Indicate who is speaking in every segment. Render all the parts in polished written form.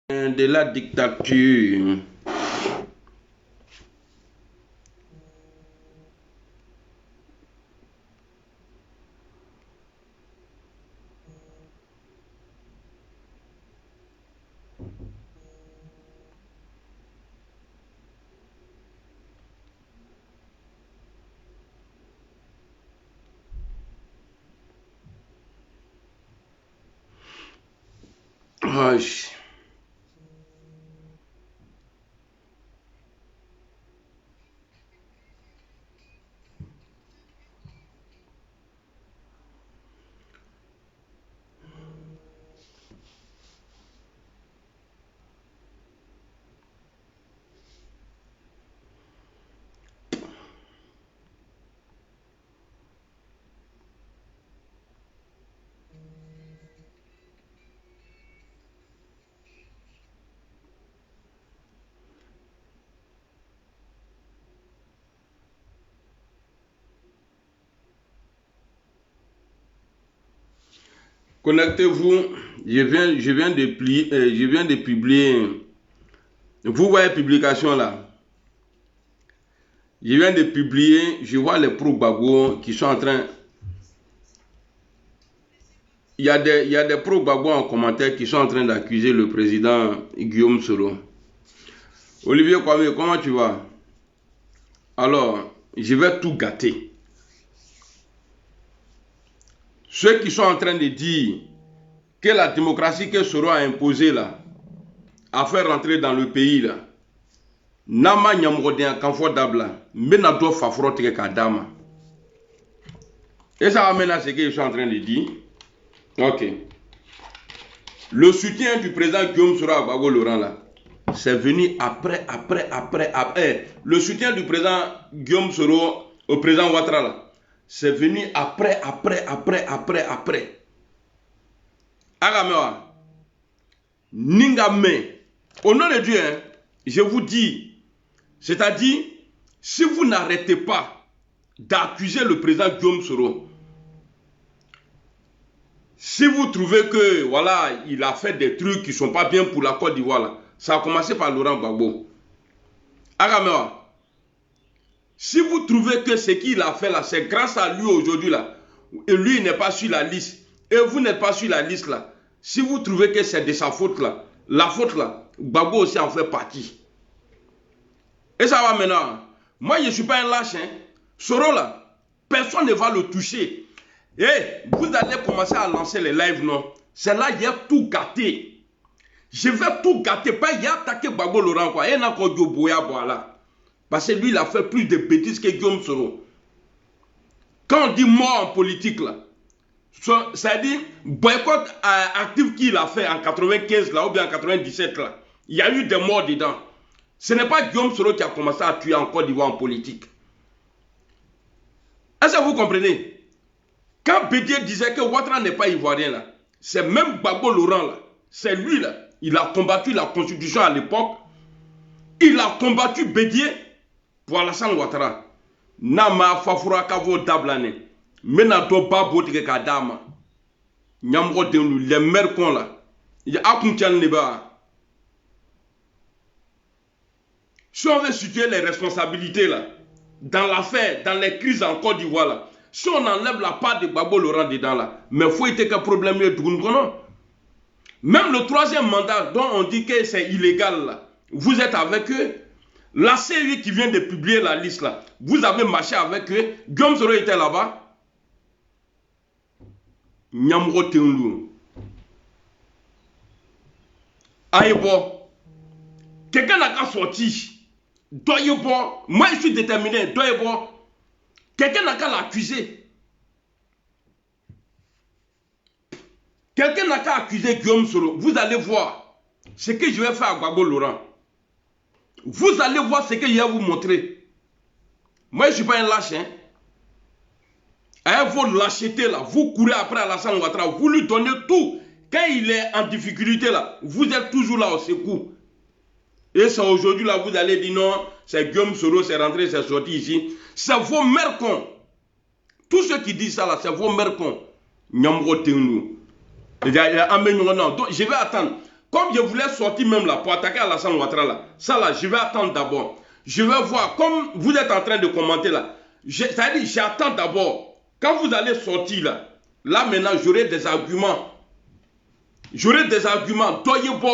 Speaker 1: De la dictature. Wesh. Connectez-vous. Je viens de publier. Vous voyez la publication là. Je viens de publier. Je vois les pro-Gbagbo qui sont en train. Il y a des pro-Gbagbo en commentaire qui sont en train d'accuser le président Guillaume Soro. Olivier Kwame, comment tu vas? Alors, je vais tout gâter. Ceux qui sont en train de dire que la démocratie que Soro a imposée là, à faire rentrer dans le pays là, Nama Nyamrodien Confortable, Menato Fafrote Kadama. Et ça amène à ce qu'ils sont en train de dire. Ok. Le soutien du président Guillaume Soro à Gbagbo Laurent là, c'est venu après. Le soutien du président Guillaume Soro au président Ouattara là, c'est venu après. Agamewa. Ningame. Au nom de Dieu, hein, je vous dis, c'est-à-dire, si vous n'arrêtez pas d'accuser le président Guillaume Soro, si vous trouvez que, voilà, il a fait des trucs qui ne sont pas bien pour la Côte d'Ivoire, là, ça a commencé par Laurent Gbagbo. Agamewa, si vous trouvez que ce qu'il a fait là, c'est grâce à lui aujourd'hui là, et lui il n'est pas sur la liste, et vous n'êtes pas sur la liste là, si vous trouvez que c'est de sa faute là, la faute là, Gbagbo aussi en fait partie. Et ça va maintenant. Moi je ne suis pas un lâche, hein. Soro là, personne ne va le toucher. Et vous allez commencer à lancer les lives, non? C'est là il y a tout gâté. Je vais tout gâter, pas il y a attaqué Gbagbo Laurent quoi, et n'a encore du boya voilà. Parce que lui il a fait plus de bêtises que Guillaume Soro. Quand on dit mort en politique là, ça dit boycott actif qu'il a fait en 95 là ou bien en 97 là, il y a eu des morts dedans. Ce n'est pas Guillaume Soro qui a commencé à tuer en Côte d'Ivoire en politique. Est-ce que vous comprenez? Quand Bédier disait que Ouattara n'est pas ivoirien là, c'est même Gbagbo Laurent là, c'est lui là, il a combattu la constitution à l'époque, il a combattu Bédier pour Alassane Ouattara. Nama fafura kavo dablane, mena do babo tige kadama, nyamro denlu les mères qu'on là, il y a akuntian neba. Si on veut situer les responsabilités là, dans l'affaire, dans les crises en Côte d'Ivoire là, si on enlève la part de Gbagbo Laurent dedans là, mais il faut être qu'un problème de Dougoun. Même le troisième mandat dont on dit que c'est illégal là, vous êtes avec eux. La CEI qui vient de publier la liste là, vous avez marché avec eux. Guillaume Soro était là-bas. Nyamro Teunlu. Aïebo. Quelqu'un n'a qu'à sortir. Doyebo. Moi je suis déterminé. Doyebo. Quelqu'un n'a qu'à l'accuser. Quelqu'un n'a qu'à accuser Guillaume Soro. Vous allez voir ce que je vais faire à Gbagbo Laurent. Vous allez voir ce que je vais vous montrer. Moi, je ne suis pas un lâche. Hein. Avec vos lâchetés là, vous courez après Alassane Ouattara, vous lui donnez tout. Quand il est en difficulté là, vous êtes toujours là au secours. Et c'est aujourd'hui là, vous allez dire non, c'est Guillaume Soro, c'est rentré, c'est sorti ici. C'est vos mères cons. Tous ceux qui disent ça là, c'est vos mères cons. Nyamro Teunu. Donc, je vais attendre. Comme je voulais sortir même là pour attaquer Alassane Ouattara là, ça là, je vais attendre d'abord. Je vais voir, comme vous êtes en train de commenter là, c'est-à-dire j'attends d'abord. Quand vous allez sortir là, là maintenant j'aurai des arguments. J'aurai des arguments. Doyebo,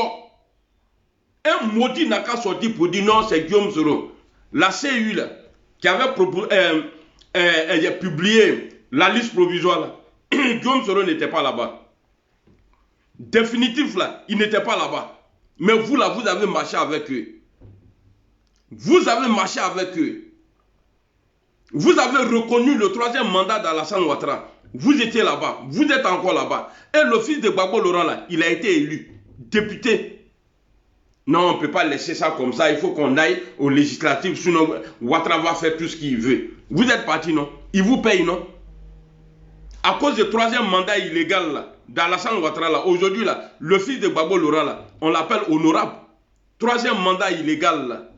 Speaker 1: un maudit n'a qu'à sortir pour dire non, c'est Guillaume Soro. La CU là, qui avait publié la liste provisoire là, Guillaume Soro n'était pas là-bas. Définitif là, il n'était pas là-bas. Mais vous là, vous avez marché avec eux. Vous avez marché avec eux. Vous avez reconnu le 3e mandat d'Alassane Ouattara. Vous étiez là-bas. Vous êtes encore là-bas. Et le fils de Gbagbo Laurent là, il a été élu député. Non, on ne peut pas laisser ça comme ça. Il faut qu'on aille aux législatives. Sinon, Ouattara va faire tout ce qu'il veut. Vous êtes parti, non? Il vous paye, non? À cause du 3e mandat illégal là, d'Alassane Ouattara là, aujourd'hui là, le fils de Gbagbo Laurent là, on l'appelle honorable. 3e mandat illégal là,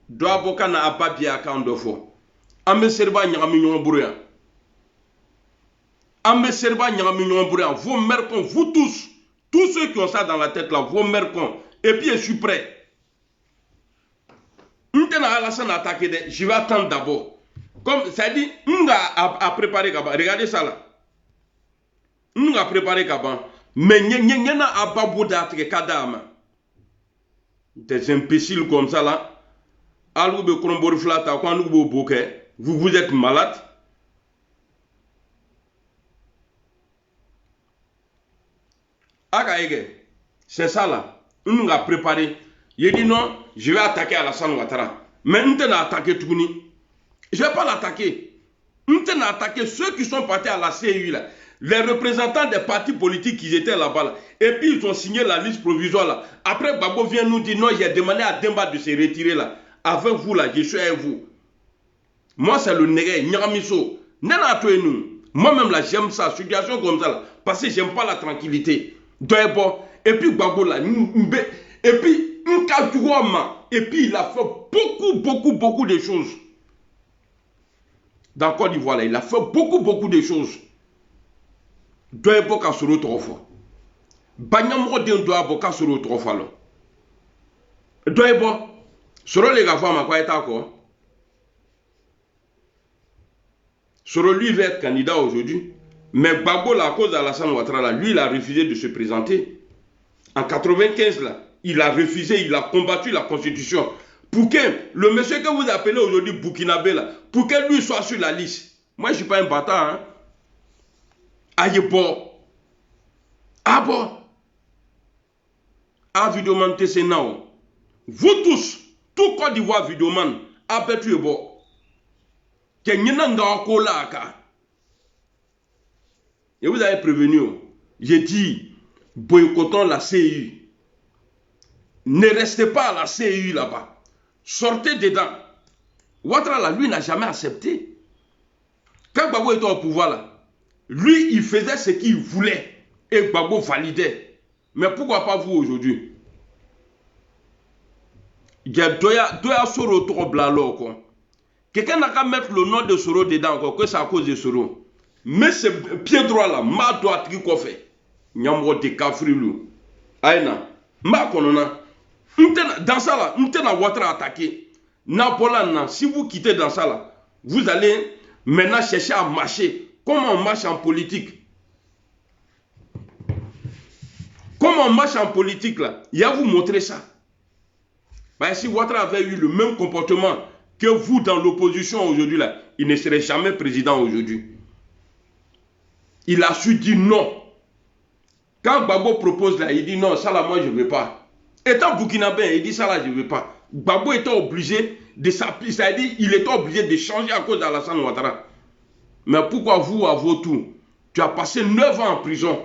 Speaker 1: doit boka na apapi à Kandofo. Ambe serba nyami nyon brouya. Ambe serba nyami nyon brouya. Vos mercons, vous tous ceux qui ont ça dans la tête là, vos mercons. Et puis je suis prêt. M'tena Alassane attaqué, je vais attendre d'abord. Comme ça dit, on a préparé Kaba. Regardez ça là. On a préparé Kaba. Mais n'y en a pas beaucoup d'attaques Kadama. Des imbéciles comme ça là. Vous êtes malade. C'est ça là. On nous a préparé. Il dit non, je vais attaquer Alassane Ouattara. Mais on t'a attaqué Tougouni. Je ne vais pas l'attaquer. On t'a attaqué ceux qui sont partis à la CEU là. Les représentants des partis politiques qui étaient là-bas. Là. Et puis ils ont signé la liste provisoire là. Après Gbagbo vient nous dire non, j'ai demandé à Demba de se retirer là. Avec vous là, je suis avec vous. Moi c'est le nègre, Nyamiso. Moi-même là, j'aime ça, situation comme ça là. Parce que j'aime pas la tranquillité. Et puis Gbagbo là, et puis et puis il a fait beaucoup de choses. Dans Côte d'Ivoire là, il a fait beaucoup de choses. Doyebo ka soro 3 fois. Banyamro den doyebo ka soro 3 fois là. Doyebo Soro les gars, ma quoi est d'accord. Soro lui va être candidat aujourd'hui. Mais Gbagbo, à cause d'Alassane Ouattara, lui, il a refusé de se présenter. En 95, là, il a refusé, il a combattu la constitution. Pour que le monsieur que vous appelez aujourd'hui Burkinabé, là, pour que lui soit sur la liste. Moi, je ne suis pas un bâtard. Hein. Aïe, bon. Ah bon. Ah, vidéoman, c'est non. Vous tous. Tout Côte d'Ivoire vidéoman, aperçu et bon. Et vous avez prévenu. J'ai dit, boycottons la CEU. Ne restez pas à la CEU là-bas. Sortez dedans. Ouattara là, lui n'a jamais accepté. Quand Gbagbo était au pouvoir là, lui il faisait ce qu'il voulait. Et Gbagbo validait. Mais pourquoi pas vous aujourd'hui? Doya Soro trop blalo quoi. Quelqu'un n'a qu'à mettre le nom de Soro dedans encore, que c'est à cause de Soro. Mais ce pied droit là, ma doit être qu'on fait. Nyamro de Kafrilou. Aïna, ma konona. Dans ça là, m'tena Ouattara attaqué. Napoléon, si vous quittez dans ça là, vous allez maintenant chercher à marcher. Comment on marche en politique? Comment on marche en politique là? Il y a vous montrer ça. Ben, si Ouattara avait eu le même comportement que vous dans l'opposition aujourd'hui, là, il ne serait jamais président aujourd'hui. Il a su dire non. Quand Gbagbo propose là, il dit non, ça là, moi je ne veux pas. Étant burkinabé, il dit ça là, je ne veux pas. Gbagbo était obligé de s'appliquer, c'est-à-dire il était obligé de changer à cause d'Alassane Ouattara. Mais pourquoi vous, à vos tours, tu as passé 9 ans en prison,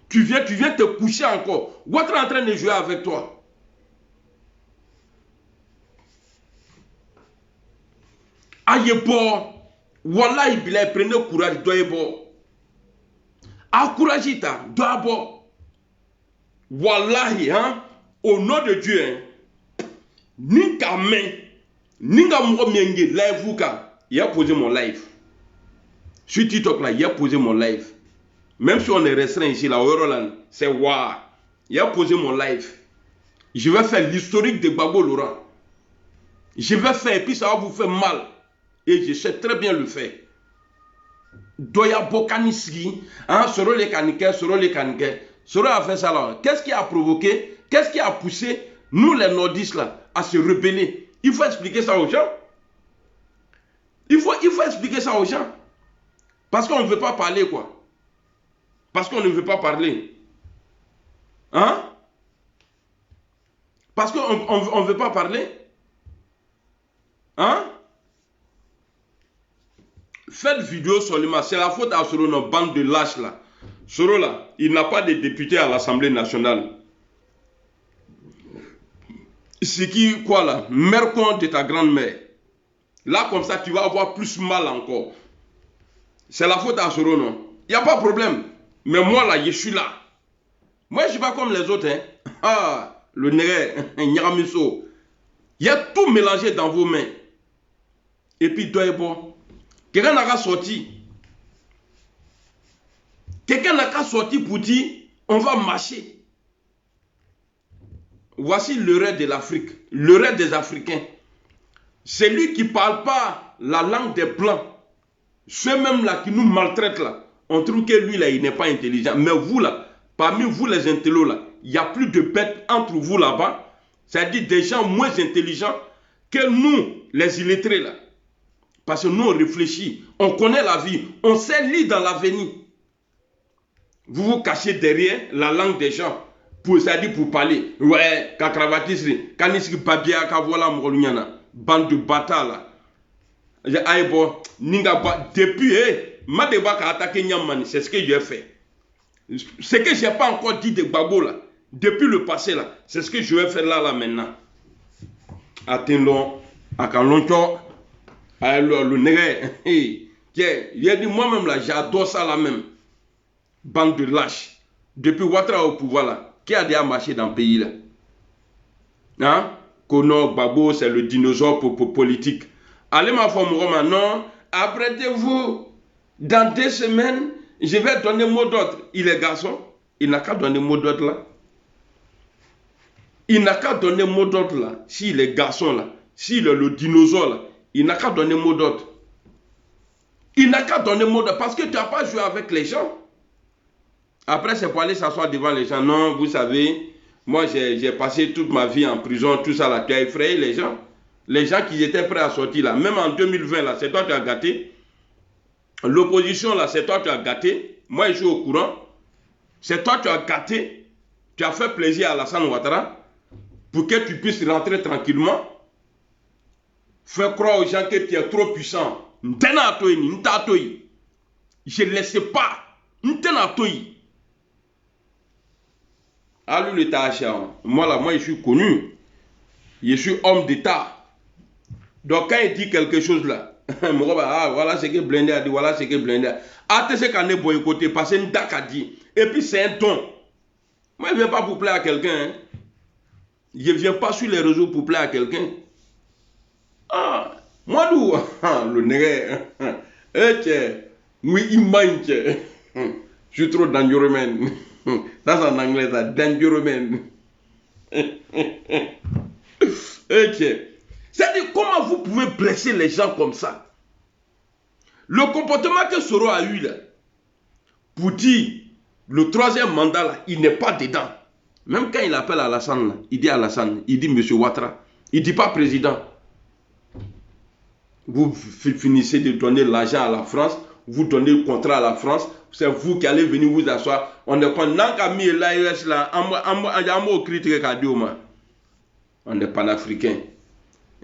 Speaker 1: tu viens te coucher encore. Ouattara est en train de jouer avec toi. Aïe bon, wallahi bilay, prenez courage, doyebo. A courage ita, doyebo. Wallahi, hein, au nom de Dieu, hein, ninka men, ninka mou mienge live vous ka, il a posé mon live. Sur TikTok là, il a posé mon live. Même si on est restreint ici là, au Euroland, c'est waouh. Il a posé mon live. Je vais faire l'historique de Gbagbo Laurent. Je vais faire, et puis ça va vous faire mal. Et je sais très bien le faire. Doya Bokaniski, hein, Soro les Kaniké, Soro a fait ça là. Qu'est-ce qui a provoqué? Qu'est-ce qui a poussé nous les nordistes là à se rebeller? Il faut expliquer ça aux gens. Il faut expliquer ça aux gens. Parce qu'on ne veut pas parler quoi. Parce qu'on ne veut pas parler. Hein? Parce qu'on ne veut pas parler. Hein? Faites vidéo seulement. C'est la faute à Soro, notre bande de lâches là. Soro là, il n'a pas de député à l'Assemblée nationale. C'est qui, quoi là? Mère con de ta grand-mère. Là, comme ça, tu vas avoir plus mal encore. C'est la faute à Soro, non? Il n'y a pas de problème. Mais moi là, je suis là. Moi, je ne suis pas comme les autres. Hein. Ah, le nègre, Nyaramiso. Il y a tout mélangé dans vos mains. Et puis, toi et bon. Quelqu'un n'a qu'à sortir. Quelqu'un n'a qu'à sortir pour dire, on va marcher. Voici le rêve de l'Afrique, le rêve des Africains. C'est lui qui ne parle pas la langue des Blancs. Ceux-mêmes là qui nous maltraitent là, on trouve que lui là, il n'est pas intelligent. Mais vous là, parmi vous les intellos là, il y a plus de bêtes entre vous là-bas. C'est-à-dire des gens moins intelligents que nous, les illettrés là. Parce que nous, on réfléchit, on connaît la vie, on sait lire dans l'avenir. Vous vous cachez derrière la langue des gens, c'est-à-dire pour parler. Ouais, Kakravatisri, Kaniski Babia, Kavola Molunyana, bande de bâtards là. Depuis, Madeba a attaqué Nyamani, c'est ce que j'ai fait. Ce que je n'ai pas encore dit de Gbagbo là, depuis le passé là, c'est ce que je vais faire là maintenant. Attendons, à Kaloncho. Alors, le nègre, il a dit moi-même là, j'adore ça là même. Bande de lâches. Depuis Ouattara au pouvoir là, qui a déjà marché dans le pays là? Hein? Kono, Gbagbo, c'est le dinosaure politique. Allez ma femme, non, apprêtez-vous, dans 2 semaines, je vais donner mot d'ordre. Il est garçon, il n'a qu'à donner mot d'ordre là. Il n'a qu'à donner mot d'ordre là. S'il est garçon là, s'il est le dinosaure là, il n'a qu'à donner mot d'ordre. Il n'a qu'à donner mot d'ordre parce que tu n'as pas joué avec les gens. Après, c'est pour aller s'asseoir devant les gens. Non, vous savez, moi, j'ai passé toute ma vie en prison, tout ça là. Tu as effrayé les gens. Les gens qui étaient prêts à sortir là. Même en 2020 là, c'est toi qui as gâté. L'opposition là, c'est toi qui as gâté. Moi, je suis au courant. C'est toi qui as gâté. Tu as fait plaisir à Alassane Ouattara pour que tu puisses rentrer tranquillement. Fais croire aux gens que tu es trop puissant. Je ne laisse pas. Ah, lui, le Tacha. Moi, là, je suis connu. Je suis homme d'État. Donc, quand il dit quelque chose là, ah, voilà ce que Blindé a dit, voilà ce que Blindé a dit. Ah, tu sais qu'on est boycotté parce que Ndak a dit. Et puis, c'est un ton. Moi, je ne viens pas pour plaire à quelqu'un. Hein. Je ne viens pas sur les réseaux pour plaire à quelqu'un. Ah, moi, le nègre, oui, il manque. Je suis trop dangereux, man. Ça, c'est en anglais, ça, dangereux, man. C'est-à-dire, comment vous pouvez blesser les gens comme ça? Le comportement que Soro a eu, là, pour dire, le 3e mandat, là, il n'est pas dedans. Même quand il appelle Alassane, là, il dit Alassane, il dit Monsieur Ouattara, il ne dit pas président. Vous finissez de donner l'argent à la France, vous donnez le contrat à la France, c'est vous qui allez venir vous asseoir. On est pas on est panafricain.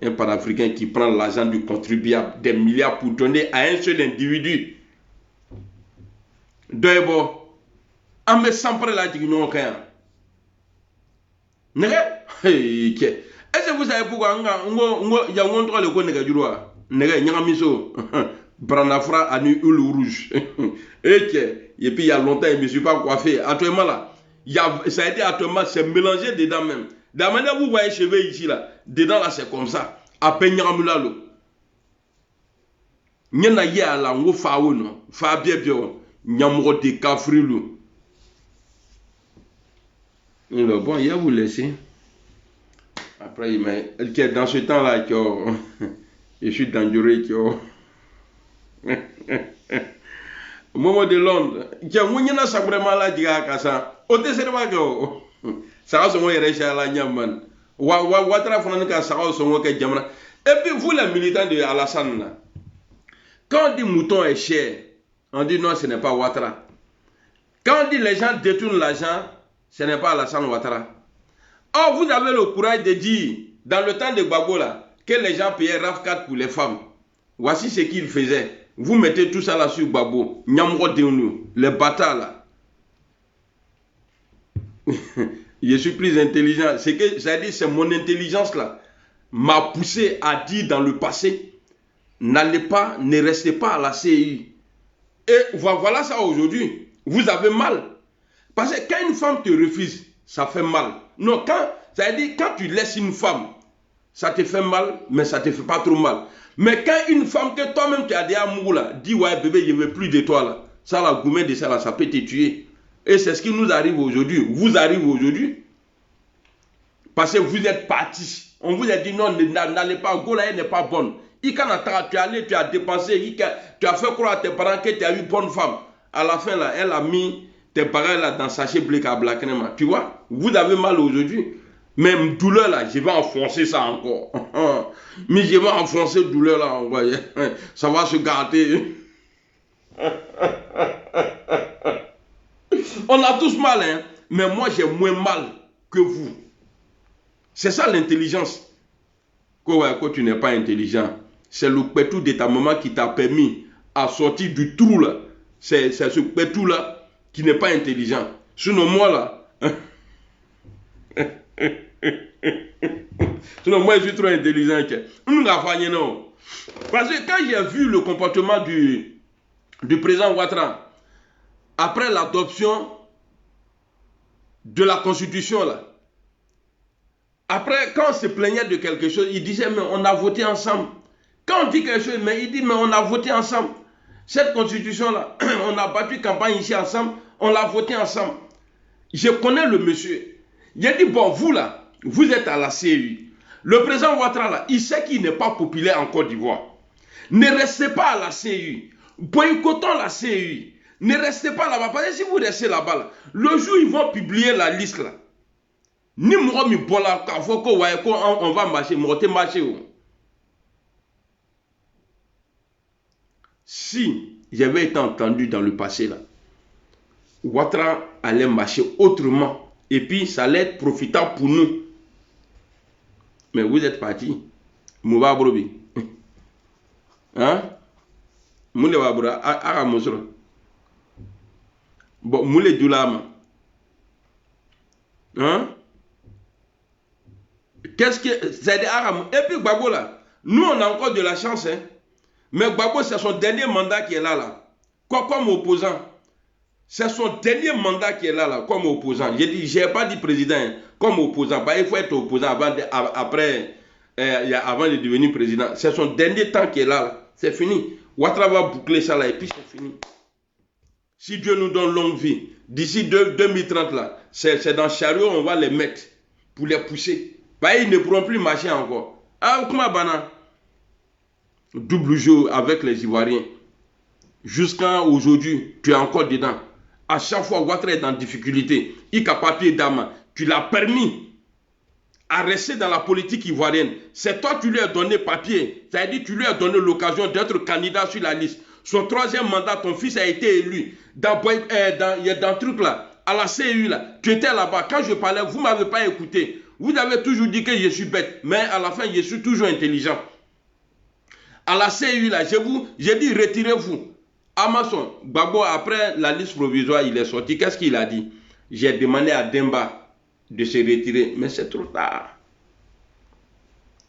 Speaker 1: Un panafricain qui prend l'argent du contribuable, des milliards pour donner à un seul individu. D'abord, on me sent près la dignon. Est-ce que vous savez pourquoi il y a un droit de connaître du roi? Branafra a nu ul rouge. Et puis il y a longtemps, il ne me suis pas coiffé. Actuellement là, ça a été actuellement, c'est mélangé dedans même. De la manière où vous voyez les cheveux ici là, dedans là c'est comme ça. À peine Yaramulalo. Nyana ya la ngo fawo no, fa bien bien. Nyamro de kafrilu. Bon, il va vous laisser. Après, mais dans ce temps-là, je suis dangereux. Momo de Londres, qui a mouillé na sabrement la diga kasa. O te serva que ça va se mouiller à la Nyaman. Ouattara Fonanka, ça va se mouiller Jamana. Et puis vous, les militants de Alassane, quand on dit mouton est cher, on dit non, ce n'est pas Ouattara. Quand on dit les gens détournent l'argent, ce n'est pas Alassane Ouattara. Or, vous avez le courage de dire, dans le temps de Gbagbo là, que les gens payaient RAF4 pour les femmes. Voici ce qu'ils faisaient. Vous mettez tout ça là sur Gbagbo. Les bâtards là. Je suis plus intelligent. C'est que, c'est-à-dire, c'est mon intelligence là m'a poussé à dire dans le passé, n'allez pas, ne restez pas à la CI. Et voilà ça aujourd'hui. Vous avez mal. Parce que quand une femme te refuse, ça fait mal. Non, c'est-à-dire, quand tu laisses une femme, ça te fait mal, mais ça ne te fait pas trop mal. Mais quand une femme que toi-même tu as dit à Moula, dit ouais bébé, je ne veux plus de toi là, ça la gourmet de ça là, ça peut te tuer. Et c'est ce qui nous arrive aujourd'hui. Vous arrive aujourd'hui. Parce que vous êtes partis. On vous a dit non, n'allez pas, Gola n'est pas bonne. Tu es allé, tu as dépensé, tu as fait croire à tes parents que tu as eu une bonne femme. À la fin là, elle a mis tes parents là dans sachet blic à black. Tu vois, vous avez mal aujourd'hui. Même douleur là, je vais enfoncer ça encore. Mais je vais enfoncer douleur là, vous voyez. Ça va se garder. On a tous mal, hein. Mais moi j'ai moins mal que vous. C'est ça l'intelligence. Quand tu n'es pas intelligent, c'est le pétou de ta maman qui t'a permis à sortir du trou là. C'est ce pétou là qui n'est pas intelligent. Sinon moi là. Sinon moi je suis trop intelligent. Parce que quand j'ai vu le comportement du président Ouattara après l'adoption de la constitution là, après quand on se plaignait de quelque chose, il disait mais on a voté ensemble. Quand on dit quelque chose, mais il dit mais on a voté ensemble. Cette constitution là, on a battu campagne ici ensemble, on l'a voté ensemble. Je connais le monsieur. Il a dit bon vous là, vous êtes à la CEI. Le président Ouattara là, il sait qu'il n'est pas populaire en Côte d'Ivoire. Ne restez pas à la CEI. Boycottons la CEI. Ne restez pas là-bas. Parce que si vous restez là-bas, là, le jour où ils vont publier la liste là, ni moi mi bola on va marcher, marcher. Si j'avais été entendu dans le passé là, Ouattara allait marcher autrement et puis ça allait être profitable pour nous. Mais vous êtes parti. Mouba Brobi. Hein? Moule Wabra, Ara Mosro. Bon, Moule Doulama. Hein? Qu'est-ce que c'est des Arabes? Et puis Gbagbo là, nous on a encore de la chance, hein? Mais Gbagbo c'est son dernier mandat qui est là. Comme opposant. C'est son dernier mandat qui est là, comme opposant. Je n'ai pas dit président, hein, comme opposant. Bah, il faut être opposant avant de devenir président. C'est son dernier temps qui est là. C'est fini. Ouattara va boucler ça là et puis c'est fini. Si Dieu nous donne longue vie, d'ici 2030 là, c'est dans chariot on va les mettre pour les pousser. Bah, ils ne pourront plus marcher encore. Ah, comment bana? Double jeu avec les Ivoiriens. Jusqu'à aujourd'hui, tu es encore dedans. À chaque fois, Ouattara est en difficulté. Il a papier d'âme. Tu l'as permis à rester dans la politique ivoirienne. C'est toi qui lui as donné papier. C'est-à-dire tu lui as donné l'occasion d'être candidat sur la liste. Son troisième mandat, ton fils a été élu. Dans le truc là, à la CEI là, tu étais là-bas. Quand je parlais, vous ne m'avez pas écouté. Vous avez toujours dit que je suis bête. Mais à la fin, je suis toujours intelligent. À la CEI là, j'ai dit retirez-vous. Amazon, Gbagbo, après la liste provisoire, il est sorti. Qu'est-ce qu'il a dit? J'ai demandé à Demba de se retirer. Mais c'est trop tard.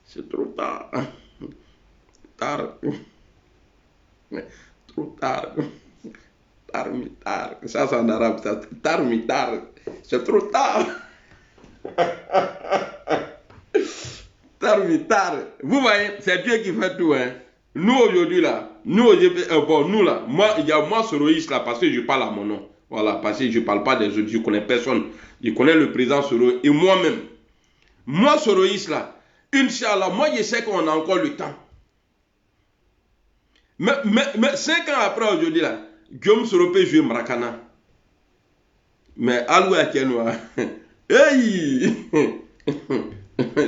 Speaker 1: C'est trop tard. Tard. Trop tard. Tard, mi tard. Ça, c'est en arabe. Tard, mi tard. C'est trop tard. Tard, mi tard. Vous voyez, c'est Dieu qui fait tout, hein. Nous aujourd'hui là, nous là, il y a moi Soroïs là parce que je parle à mon nom. Voilà, parce que je ne parle pas des autres, je ne connais personne. Je connais le président Soro et moi-même. Moi, Soroïs là, Inch'Allah, moi je sais qu'on a encore le temps. Mais 5 ans après aujourd'hui là, Guillaume Soro peut jouer Maracana. Mais Alou à Kenwa. Hey!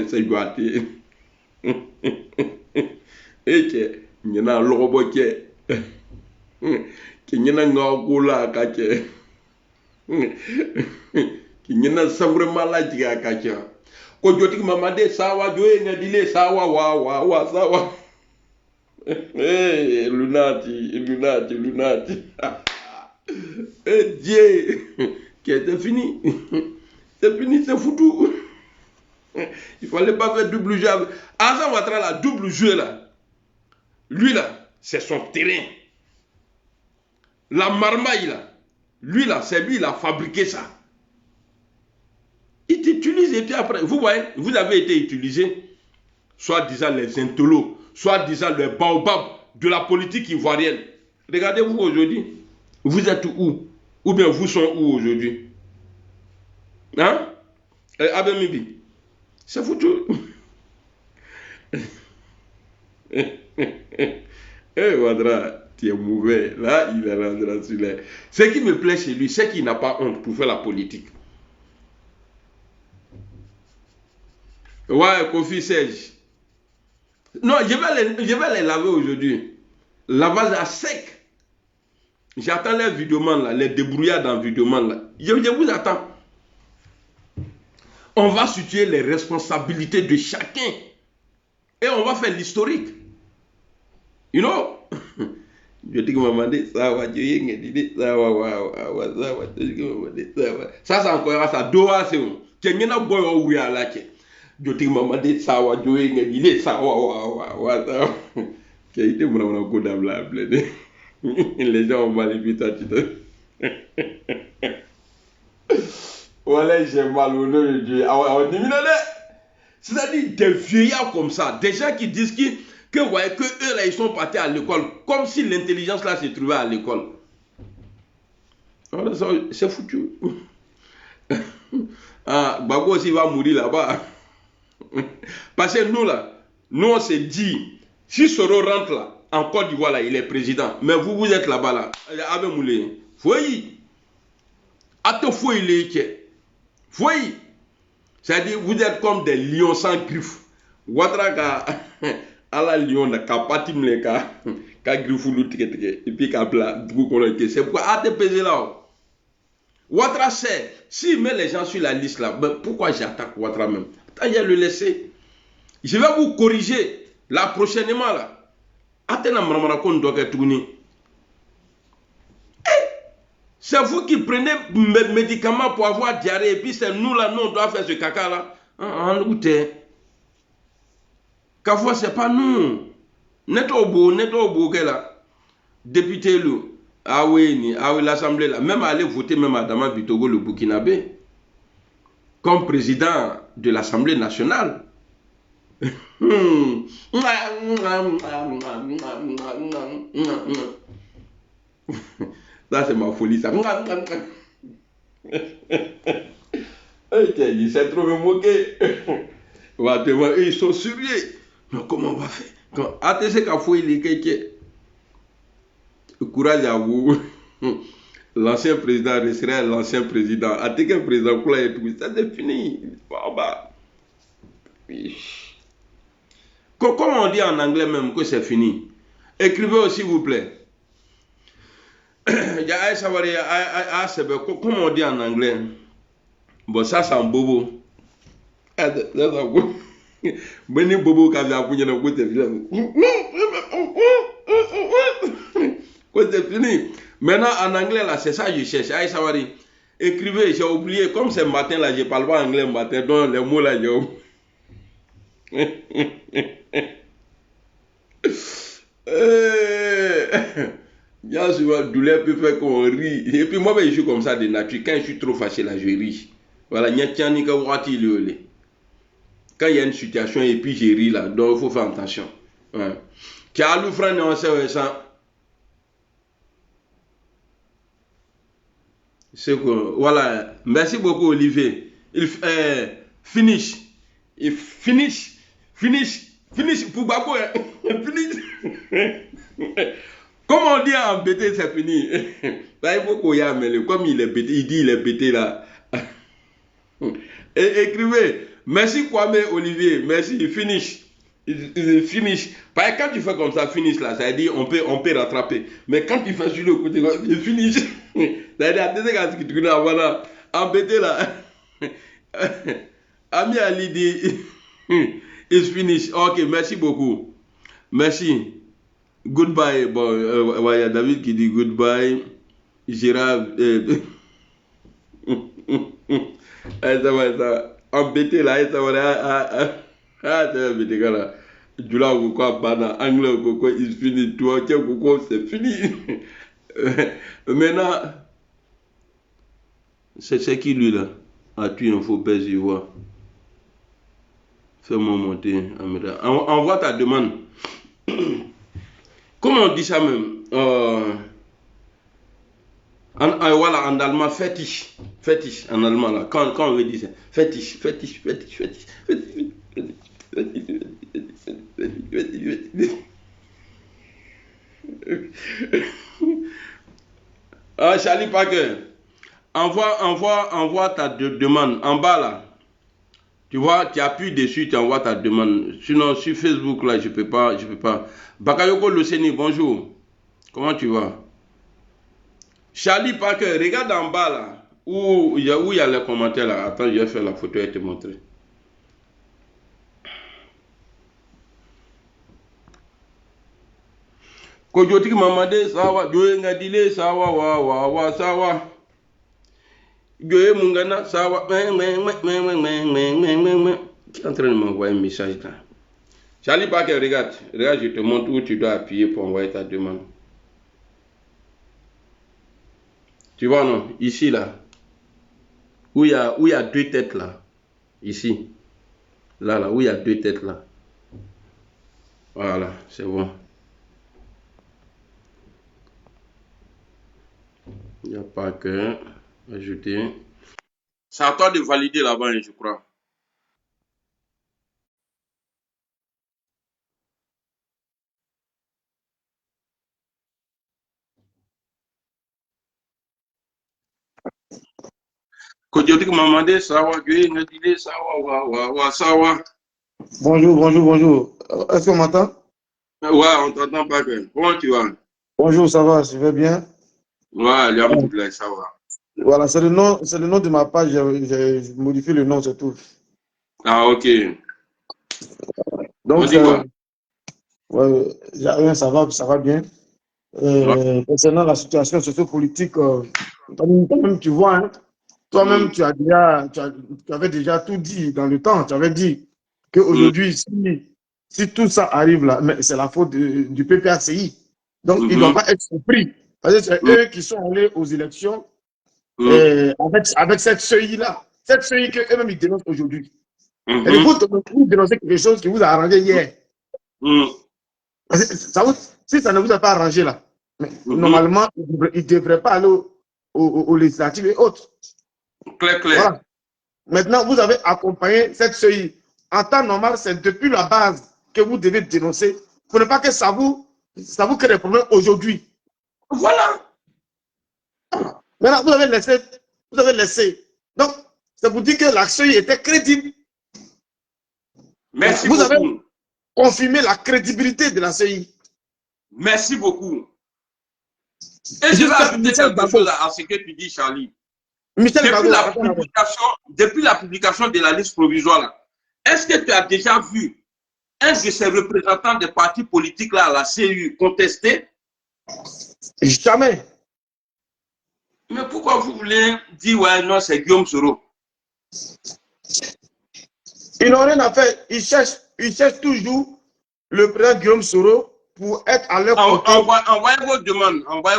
Speaker 1: C'est Guaté. Et que, il y a un lobo qui est. Qu'il y a un gola kache. Qu'il y a un sabre malade à kache. Ko jotik mamade sawa joye ngadile sawa wa sawa. Hey, lunati. Eh Dieu, c'est fini. C'est fini, c'est foutu. Il fallait pas faire double jeu. Alassane Ouattara, là, double jeu là. Lui là, c'est son terrain. La marmaille là, lui là, c'est lui, il a fabriqué ça. Il t'utilise et puis après, vous voyez, vous avez été utilisé, soit disant les intellos, soit disant le baobab de la politique ivoirienne. Regardez-vous aujourd'hui, vous êtes où? Ou bien vous sont où aujourd'hui? Hein? Abemibi, c'est foutu. Ouattara, tu es mauvais. Là, il est rentré sur les... Ce qui me plaît chez lui, c'est qu'il n'a pas honte pour faire la politique. Ouais, Kofi Serge. Non, je vais les laver aujourd'hui. Lavage à sec. J'attends les vidéomans là, les débrouillards dans vidéomans là. Je vous attends. On va situer les responsabilités de chacun. Et on va faire l'historique. You know? Je dis que maman dit ça va, Dieu dit ça va, ça c'est encore ça. Doa c'est où? Quelqu'un a boy au oui à la che. Je dis que maman dit ça va, Dieu dit ça va. Qui a été vraiment un coup d'âme. Les gens ont mal évité. Voilà, j'ai mal au nom de Dieu. C'est-à-dire des vieillards comme ça, des gens qui disent que eux là ils sont partis à l'école, comme si l'intelligence là se trouvait à l'école. C'est foutu. Ah, Gbagbo aussi va mourir là-bas. Parce que nous là, nous on s'est dit, si Soro rentre là, en Côte d'Ivoire là, il est président. Mais vous êtes là-bas là, avec Moulé. Voyez, Atofo il est. Voyez, c'est-à-dire vous êtes comme des lions sans griffes. Ouattara à la lion n'a qu'à pas timler qu'à griffou et puis qu'à plat du coup qu'on a été. C'est pourquoi à te peser là. Ouattara sait, s'il met les gens sur la liste là, ben pourquoi j'attaque Ouattara même? Tant qu'il a le laisser. Je vais vous corriger là prochainement là. C'est vous qui prenez mes médicaments pour avoir diarrhée et puis c'est nous là, nous on doit faire ce caca là. En route. Parfois c'est pas nous. Neto beau là. Député là. Ah oui, l'Assemblée là. Même aller voter même Adama Bitogo le Burkinabé. Comme président de l'Assemblée nationale. Ça c'est ma folie ça. Il s'est trop me moqué. Ils sont sérieux. Mais comment on va faire? Quand ATC Kafou il est courage à vous. L'ancien président resterait l'ancien président. ATC président quoi et tout ça c'est fini. Comment on dit en anglais même que c'est fini? Écrivez aussi, s'il vous plaît. Comment on dit en anglais? Bon, ça c'est un bobo. Beni bobo qui a appuyé dans le côté. C'est fini. Maintenant, en anglais, là, c'est ça que je cherche. Aïe, Sawari. Écrivez, j'ai oublié. Comme c'est matin, là, je ne parle pas anglais matin. Donc, les mots, là, j'ai bien souvent, douleur peut faire qu'on rit. Et puis moi, je suis comme ça de nature. Quand je suis trop fâché, là, je ris. Voilà, quand il y a une situation et puis je ris là, donc il faut faire attention. C'est quoi? Voilà, merci beaucoup Olivier. Finish. Et finish pour Babo. Hein. Finish. Comme on dit en BT, c'est fini. Là, il faut qu'on y amène. Comme il est BT, il dit il est BT là. Et écrivez. Merci Kwame Olivier. Merci. Finish. Finish. Parce que quand tu fais comme ça, finish là, ça veut dire on peut rattraper. Mais quand tu fais sur le côté, il finish. Ça veut dire, attendez, tu connais, voilà. Embêté là. Ami Ali dit, it's finished. Ok, merci beaucoup. Merci. Goodbye. Bon, il y a David qui dit goodbye. Gérard. Ça va. Embêté là, ça va. C'est embêté là. Du là, quoi, bana, anglais, quoi, il finit. Toi, tiens, quoi, c'est fini. Maintenant, c'est qui lui là? As-tu un faux pèse ivoire? Fais-moi monter. Envoie ta demande. Comment on dit ça même? Voilà, en allemand, fétiche. Fétiche, en allemand, là. Quand on veut dire ça. Fétiche. Ah, Charlie Parker, envoie ta demande en bas, là. Tu vois, tu appuies dessus, tu envoies ta demande. Sinon, sur Facebook, là, je peux pas. Bakayoko Loseni, bonjour. Comment tu vas? Charlie Parker, regarde en bas là, où il y a les commentaires là. Attends, je vais faire la photo et te montrer. Kojotik Mamade, sawa, Joe Ngadile, sawa, wa, sawa. Joe Mungana, sawa, qui est en train de m'envoyer un message là? Charlie Parker, regarde, je te montre où tu dois appuyer pour envoyer ta demande. Tu vois, non? Ici, là. Où il y a deux têtes, là. Ici. Là, où il y a deux têtes, là. Voilà, c'est bon. Il n'y a pas que. Ajouter. C'est à toi de valider là-bas, je crois. Kodiotik Mamade, sawa, Dieu, Ngadile, sawa, wa, sawa.
Speaker 2: Bonjour. Est-ce qu'on m'entend?
Speaker 1: Ouais, on t'entend pas que. Comment tu vas?
Speaker 2: Bonjour, ça va, je vais bien.
Speaker 1: Ouais, alhamdoulilah, sawa.
Speaker 2: Voilà, c'est le nom de ma page, j'ai modifié le nom, c'est tout.
Speaker 1: Ah, ok. On
Speaker 2: Donc,
Speaker 1: dit quoi?
Speaker 2: ouais, ça va bien.
Speaker 1: Ouais.
Speaker 2: Concernant la situation sociopolitique, toi-même, tu vois, hein, toi-même,
Speaker 1: Mm,
Speaker 2: tu avais déjà tout dit dans le temps. Tu avais dit
Speaker 1: mm,
Speaker 2: qu'aujourd'hui, si tout ça arrive là, mais c'est la faute du PPACI. Donc, il ne doit
Speaker 1: mhm,
Speaker 2: pas être surpris. Parce que c'est
Speaker 1: mm,
Speaker 2: eux qui sont allés aux élections
Speaker 1: mm,
Speaker 2: avec cette seuil-là. Cette seuil qu'eux-mêmes ils dénoncent aujourd'hui. Et
Speaker 1: mhm,
Speaker 2: vous dénoncez quelque chose qui vous a arrangé hier.
Speaker 1: mm,
Speaker 2: Parce que si ça ne vous a pas arrangé là, mais
Speaker 1: mhm.
Speaker 2: normalement, il ne devrait pas aller aux législatives et autres.
Speaker 1: Clair.
Speaker 2: Voilà. Maintenant, vous avez accompagné cette seuil. En temps normal, c'est depuis la base que vous devez dénoncer pour ne pas que ça vous crée des problèmes aujourd'hui.
Speaker 1: Voilà.
Speaker 2: Maintenant, vous avez laissé. Donc, c'est pour dire que la seuil était crédible. Voilà.
Speaker 1: Merci
Speaker 2: Vous avez
Speaker 1: beaucoup.
Speaker 2: confirmé la crédibilité de la CI.
Speaker 1: Merci beaucoup. Et je vais
Speaker 2: Jusqu'à
Speaker 1: ajouter
Speaker 2: Michel
Speaker 1: quelque chose
Speaker 2: Bago.
Speaker 1: à ce que tu dis, Charlie.
Speaker 2: Michel Bago, attends.
Speaker 1: Depuis la publication de la liste provisoire, là, est-ce que tu as déjà vu un de ces représentants des partis politiques là, à la CU contester?
Speaker 2: Jamais.
Speaker 1: Mais pourquoi vous voulez dire, ouais, non, c'est Guillaume Soro?
Speaker 2: Ils n'ont rien à faire. Ils cherchent toujours le président Guillaume Soro pour être à leur côté.
Speaker 1: Envoyez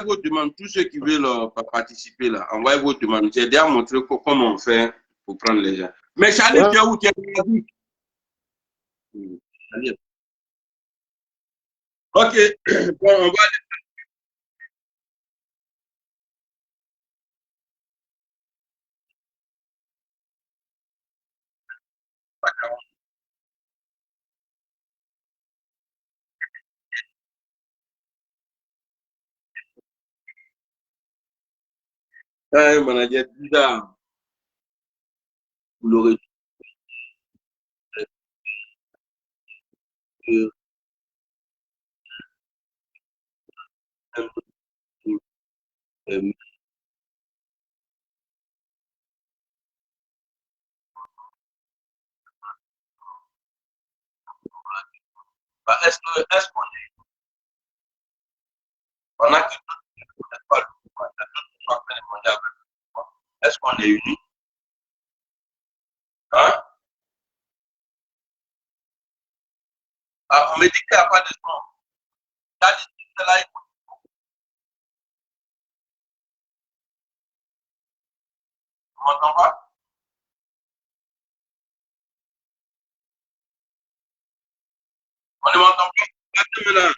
Speaker 1: vos demandes, tous ceux qui veulent participer là, envoyez vos demandes. J'ai déjà montré comment on fait pour prendre les gens. Mais Charlie, tu
Speaker 2: Hein?
Speaker 1: es où? Tu es où? Ok, bon, on va Un manager bizarre, vous l'aurez dit, euh, bah, est-ce qu'on a qui ne connaissent pas le pouvoir, sont en train de manger avec le pouvoir. Est-ce qu'on est unis? Hein? Ah, on me dit qu'il n'y a pas de son. Là, là, on m'entend pas? On ne m'entend pas? Attends maintenant.